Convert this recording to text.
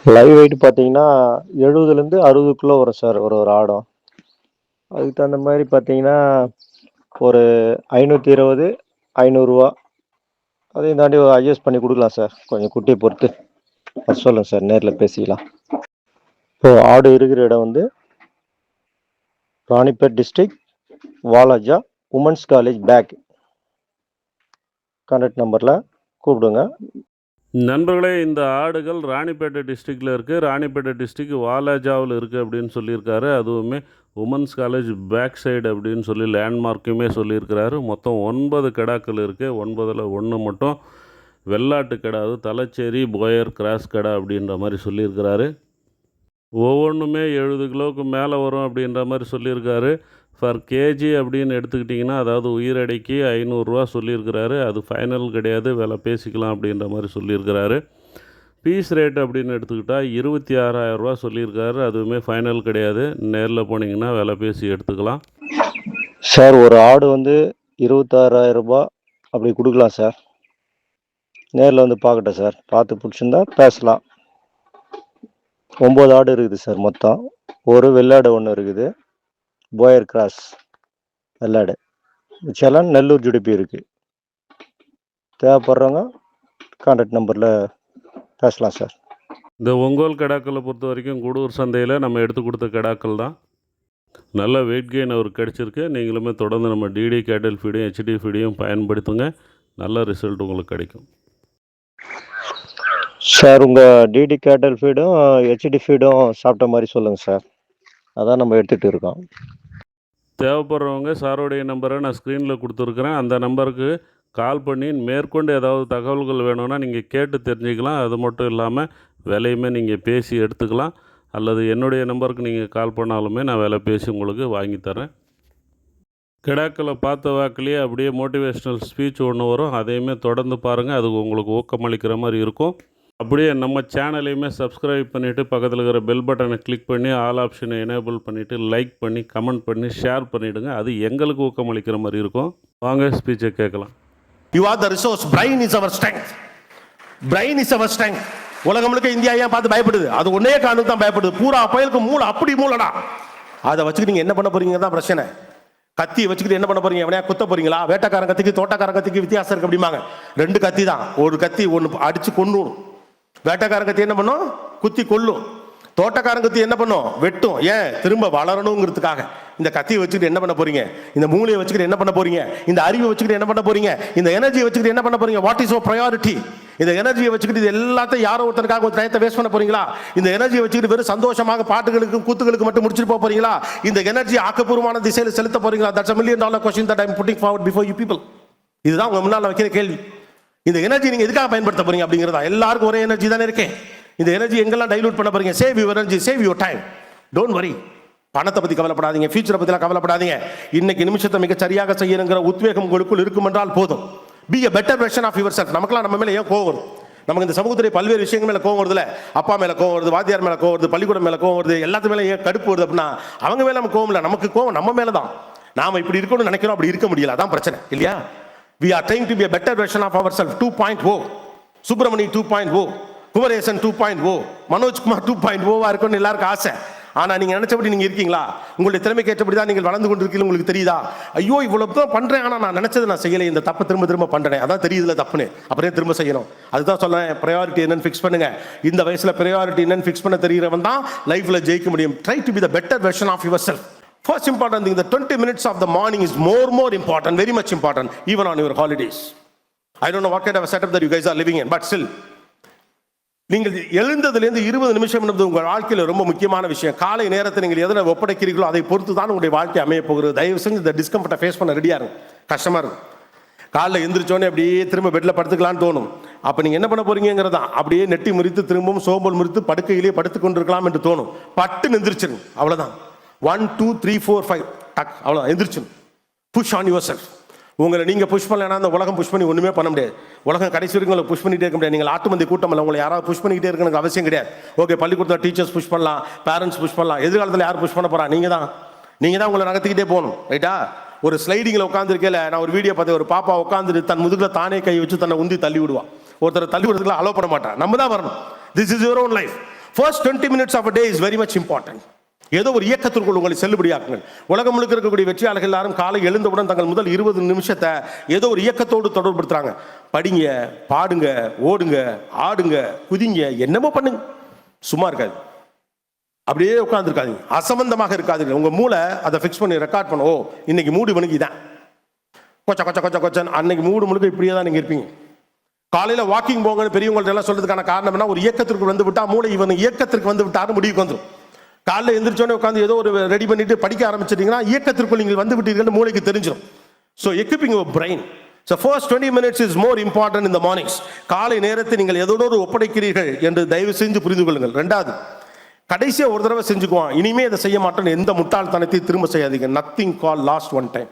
Live wait பார்த்தீங்கன்னா, 70லேருந்து 60க்குள்ள வரும் sir ஒரு ஒரு ஆடும். அதுக்கு தகுந்த மாரி பார்த்தீங்கன்னா, ஒரு 520, ரூ. 500 அதையும் தாண்டி அட்ஜஸ்ட் பண்ணி குடுக்கலாம் சார். கொஞ்சம் குட்டிய பொறுத்து. சொல்லுங்க சார். நேர்ல பேசிக்கலாம். இப்போ ஆடு இருக்கிற இடம் வந்து Ranipet district, Walajah, women's college back. Contact நம்பர்ல கூப்பிடுங்க. நண்பர்களே, இந்த ஆடுகள் ராணிப்பேட்டை டிஸ்ட்ரிக்டில் இருக்குது. ராணிப்பேட்டை டிஸ்ட்ரிக்ட் வாலாஜாவில் இருக்குது அப்படின்னு சொல்லியிருக்காரு. அதுவுமே உமன்ஸ் காலேஜ் பேக் சைடு அப்படின்னு சொல்லி லேண்ட்மார்க்குமே சொல்லியிருக்கிறாரு. மொத்தம் 9 கிடாக்கள் இருக்குது. 9ல் 1 மட்டும் வெள்ளாட்டு கிடா, அது தலைச்சேரி போயர் கிராஸ் கிடா அப்படின்ற மாதிரி சொல்லியிருக்கிறாரு. ஒவ்வொன்றுமே 70 கிலோவுக்கு மேலே வரும் அப்படின்ற மாதிரி சொல்லியிருக்காரு. ஃபர் கேஜி அப்படின்னு எடுத்துக்கிட்டிங்கன்னா, அதாவது உயிரடைக்கு ரூ. 500 சொல்லியிருக்கிறாரு. அது ஃபைனல் கிடையாது, விலை பேசிக்கலாம் அப்படின்ற மாதிரி சொல்லியிருக்கிறாரு. பீஸ் ரேட் அப்படின்னு எடுத்துக்கிட்டால் ரூ. 26,000 சொல்லியிருக்காரு. அதுவுமே ஃபைனல் கிடையாது. நேரில் போனீங்கன்னா விலை பேசி எடுத்துக்கலாம். சார் ஒரு ஆடு வந்து ரூ. 26,000 அப்படி கொடுக்கலாம் சார். நேரில் வந்து பார்க்கட்டும் சார். பார்த்து பிடிச்சிருந்தா பேசலாம். 9 ஆடு இருக்குது சார் மொத்தம். ஒரு வெள்ளாடு ஒன்று இருக்குது. போயர் கிராஸ் வெள்ளாடு. மிச்செல்லாம் நெல்லூர் ஜுடிப்பி இருக்குது. தேவைப்படுறவங்க கான்டாக்ட் நம்பரில் பேசலாம் சார். இந்த ஒங்கோல் கிடாக்களை பொறுத்த வரைக்கும் கூடூர் சந்தையில் நம்ம எடுத்து கொடுத்த கிடாக்கள் தான். நல்ல வெயிட் கெயின் அவருக்கு கிடச்சிருக்கு. நீங்களுமே தொடர்ந்து நம்ம டிடி கேட்டல் ஃபீடையும் ஹெச்டி ஃபீடையும் பயன்படுத்துங்க. நல்ல ரிசல்ட் உங்களுக்கு கிடைக்கும். சார் உங்கள் டிடி கேட்டல் ஃபீடும் ஹெச்டி ஃபீடும் சாப்பிட்ட மாதிரி சொல்லுங்கள் சார். அதான் நம்ம எடுத்துகிட்டு இருக்கோம். தேவைப்படுறவங்க சாரோடைய நம்பரை நான் ஸ்க்ரீனில் கொடுத்துருக்குறேன். அந்த நம்பருக்கு கால் பண்ணி மேற்கொண்டு ஏதாவது தகவல்கள் வேணும்னா நீங்கள் கேட்டு தெரிஞ்சுக்கலாம். அது மட்டும் இல்லாமல் விலையுமே நீங்கள் பேசி எடுத்துக்கலாம். அல்லது என்னுடைய நம்பருக்கு நீங்கள் கால் பண்ணாலுமே நான் விலை பேசி உங்களுக்கு வாங்கித்தரேன். கிடாக்களை பார்த்த வாக்கிலேயே அப்படியே மோட்டிவேஷ்னல் ஸ்பீச் ஒன்று வரும். அதையுமே தொடர்ந்து பாருங்கள். அது உங்களுக்கு ஊக்கமளிக்கிற மாதிரி இருக்கும். அப்படியே நம்ம சேனலையுமே சப்ஸ்கிரைப் பண்ணிவிட்டு பக்கத்தில் இருக்கிற பெல் பட்டனை கிளிக் பண்ணி ஆல் ஆப்ஷனை எனேபிள் பண்ணிவிட்டு லைக் பண்ணி கமெண்ட் பண்ணி ஷேர் பண்ணிவிடுங்க. அது எங்களுக்கு ஊக்கமளிக்கிற மாதிரி இருக்கும். வாங்க ஸ்பீச்சை கேட்கலாம். You are the resource. Brain is our strength. Brain is our strength. உலகம் முழுக்க இந்தியா ஏன் பார்த்து பயப்படுது? அது ஒன்னே காரணம் தான் பயப்படுது. பூரா பயலுக்கு மூளை அப்படி மூளைடா. அதை வச்சுக்கிட்டு நீங்கள் என்ன பண்ண போறீங்க தான் பிரச்சனை. கத்தி வச்சுக்கிட்டு என்ன பண்ண போறீங்க? எவனையா குத்த போறீங்களா? வேட்டைக்காரன் கத்திக்கு தோட்டக்காரன் கத்திக்கு வித்தியாசம் இருக்கு அப்படிமாங்க. 2 கத்தி தான். ஒரு கத்தி ஒன்று அடிச்சு கொண்டு, வேட்டைக்காரன் கத்தி என்ன பண்ணும்? குத்தி கொல்லும். தோட்டக்காரன் கத்தி என்ன பண்ணும்? வெட்டும். ஏன்? திரும்ப வளரணுங்கிறதுக்காக. இந்த கத்தியை வச்சுக்கிட்டு என்ன பண்ண போறீங்க? இந்த மூளையை வச்சுக்கிட்டு என்ன பண்ண போறீங்க? இந்த அறிவை வச்சுக்கிட்டு என்ன பண்ண போறீங்க? இந்த எனர்ஜியை வச்சுக்கிட்டு என்ன பண்ண போறீங்க? What is your priority? இந்த எனர்ஜியை வச்சுக்கிட்டு இது எல்லாத்தையும் யாரோ ஒருத்தருக்காக ஒரு டயத்தை வேஸ்ட் பண்ண போறீங்களா? இந்த எனர்ஜியை வச்சுக்கிட்டு வெறும் சந்தோஷமாக பாட்டுகளுக்கு கூத்துகளுக்கு மட்டும் முடிச்சுட்டு போக போறீங்களா? இந்த எனர்ஜி ஆக்கப்பூர்வமான திசையில் செலுத்த போறீங்களா? That's a $1 million question that I'm putting forward before you people. இதுதான் உங்க முன்னால வைக்கிற கேள்வி. இந்த எனர்ஜி நீங்க எதுக்காக பயன்படுத்த போறீங்க அப்படிங்கிறதா. எல்லாருக்கும் ஒரே எனர்ஜி தானே இருக்கேன். இந்த எனர்ஜி எங்கெல்லாம் டைலூட் பண்ண போறீங்க? Save your energy, save your time. Don't worry. பணத்தை பத்தி கவலைப்படாதீங்க, ஃபியூச்சரை பத்திலாம் கவலைப்படாதீங்க. இன்னைக்கு நிமிஷத்தை மிக சரியாக செய்யணுங்கிற உத்வேகம் உங்களுக்குள் இருக்கும் என்றால் போதும். Be a better version of yourself. நமக்குலாம் நம்ம மேல ஏன் கோவம் வரும்? நமக்கு இந்த சமூகத்துடைய பல்வேறு விஷயங்கள் மேல கோவம் வருதுல. அப்பா மேல கோவம் வருது, வாத்தியார் மேல கோவம் வருது, பள்ளிக்கூடம் மேல கோவம் வருது, எல்லாத்து மேல ஏன் கடுப்பு வருது அப்படின்னா அவங்க மேல நம்ம கோவம் இல்லை, நமக்கு கோவம் நம்ம மேல தான். நாம இப்படி இருக்கணும்னு நினைக்கிறோம், அப்படி இருக்க முடியல. அதான் பிரச்சனை இல்லையா? We are trying to be a better version of ourselves. 2.0 Subramani 2.0, Kumaresan 2.0, Manojkumar 2.0 இருக்கணும்னு எல்லாருக்கும் ஆசை. ஆனா நீங்க நினைச்சபடி நீங்க இருக்கீங்களா? உங்களுடைய திறமைக்கு ஏற்றபடி தான் நீங்கள் வளர்ந்து கொண்டிருக்கீங்க. உங்களுக்கு தெரியுதா? ஐயோ இவ்வளவு தான் பண்றேன், ஆனா நான் நினைச்சதை நான் செய்யலை, இந்த தப்பை திரும்ப திரும்ப பண்றேன், அதான் தெரியுதுல தப்புன்னு, அப்புறம் திரும்ப செய்யணும். அதுதான் சொல்றேன், ப்ரையாரிட்டி என்னன்னு ஃபிக்ஸ் பண்ணுங்க. இந்த வயசுல ப்ரையாரிட்டி என்னன்னு ஃபிக்ஸ் பண்ண தெரிகிறவன் தான் லைஃப்ல ஜெயிக்க முடியும். Try to be the better version of yourself. First important thing, the 20 minutes of the morning is more important, very much important, even on your holidays. I don't know what kind of a setup that you guys are living in, but still, நீங்கள் எழுந்ததுலேருந்து 20 நிமிஷம் என்பது உங்கள் வாழ்க்கையில் ரொம்ப முக்கியமான விஷயம். காலை நேரத்தை நீங்கள் எதில் ஒப்படைக்கிறீர்களோ அதை பொறுத்து தான் உங்களுடைய வாழ்க்கை அமைய போகிறது. தயவு செஞ்சு இந்த டிஸ்கம்ஃபர்ட்டை ஃபேஸ் பண்ண ரெடியாக இருக்கும். கஷ்டமாக இருக்கும். காலைல எந்திரிச்சோன்னே அப்படியே திரும்ப பெட்டில் படுத்துக்கலான்னு தோணும். அப்போ நீங்கள் என்ன பண்ண போறீங்கிறதா, அப்படியே நெட்டி முறித்து திரும்பவும் சோம்பல் முறித்து படுக்கையிலேயே படுத்து கொண்டிருக்கலாம் என்று தோணும். பட்டு எந்திரிச்சிருங்க, அவ்வளோதான். 1 2 3 4 5 டக், அவ்வளோ எந்திரிச்சு. Push on yourself. உங்களை நீங்கள் புஷ் பண்ணலைன்னா அந்த உலகம் புஷ் பண்ணி ஒன்றுமே பண்ண முடியாது. உலகம் கடைசி வரைக்கும் உங்களை புஷ் பண்ணிகிட்டே இருக்க முடியாது. நீங்கள் ஆட்டுமந்தி கூட்டம் இல்லை, உங்களை யாராவது புஷ் பண்ணிக்கிட்டே இருக்கணும் அவசியம் கிடையாது. ஓகே, பள்ளிக்கூடத்தில் டீச்சர்ஸ் புஷ் பண்ணலாம், பேரண்ட்ஸ் புஷ் பண்ணலாம். எதிர்காலத்தில் யார் புஷ் பண்ண போகிறா? நீங்கள் தான் உங்களை நகர்த்திக்கிட்டே போகணும். ரைட்டா? ஒரு ஸ்லைடிங்கில் உட்காந்துருக்கேன், நான் ஒரு வீடியோ பார்த்தேன். ஒரு பாப்பா உட்காந்துட்டு தன் முதுகில் தானே கை வச்சு தன்னை உந்தி தள்ளி விடுவா. ஒருத்தர் தள்ளி விடுறதுக்குலாம் அலோவ் பண்ண மாட்டான். நம்ம தான் வரணும். This is your own life. First 20 minutes of a day is very much important. ஏதோ ஒரு இயக்கத்திற்குள் உங்களை செல்லுபடியாக்குங்கள். உலகம் முழுக்க இருக்கக்கூடிய வெற்றியாளர்கள் எல்லாரும் காலை எழுந்தவுடன் தங்கள் முதல் 20 நிமிஷத்தை ஏதோ ஒரு இயக்கத்தோடு தொடர்படுத்துறாங்க. படிங்க, பாடுங்க, ஓடுங்க, ஆடுங்க, குதிங்க, என்னமோ பண்ணுங்க. சும்மா இருக்காது, அப்படியே உட்காந்துருக்காதீங்க, அசம்பந்தமாக இருக்காதீங்க. உங்க மூளை அதை ஃபிக்ஸ் பண்ணி ரெக்கார்ட் பண்ண, ஓ இன்னைக்கு மூடு மணிக்கு தான் கொச்ச கொச்ச கொச்ச கொச்சன், அன்னைக்கு மூடு முழுக்க இப்படியே தான் நீங்க இருப்பீங்க. காலையில வாக்கிங் போங்கன்னு பெரியவங்கள்ட்ட எல்லாம் சொல்றதுக்கான காரணம் என்ன? ஒரு இயக்கத்திற்கு வந்து விட்டா மூளை இவன் இயக்கத்திற்கு வந்து விட்டாரு முடிவுக்கு வந்துடும். காலையில் எந்திரிச்சோடனே உட்காந்து ஏதோ ஒரு ரெடி பண்ணிட்டு படிக்க ஆரம்பிச்சிட்டீங்கன்னா இயக்கத்திற்குள் நீங்கள் வந்து விட்டீர்கள் மூளைக்கு தெரிஞ்சிடும். So equipping your brain. So first 20 minutes is more important in the mornings. காலை நேரத்தை நீங்கள் எதோடு ஒப்படைக்கிறீர்கள் என்று தயவு செஞ்சு புரிந்து கொள்ளுங்கள். ரெண்டாவது, கடைசியாக ஒரு தடவை செஞ்சுக்குவான், இனிமே இதை செய்ய மாட்டேன்னு எந்த முட்டாள்தனத்தை திரும்ப செய்யாதீங்க. நத்திங் கால் லாஸ்ட் ஒன் டைம்.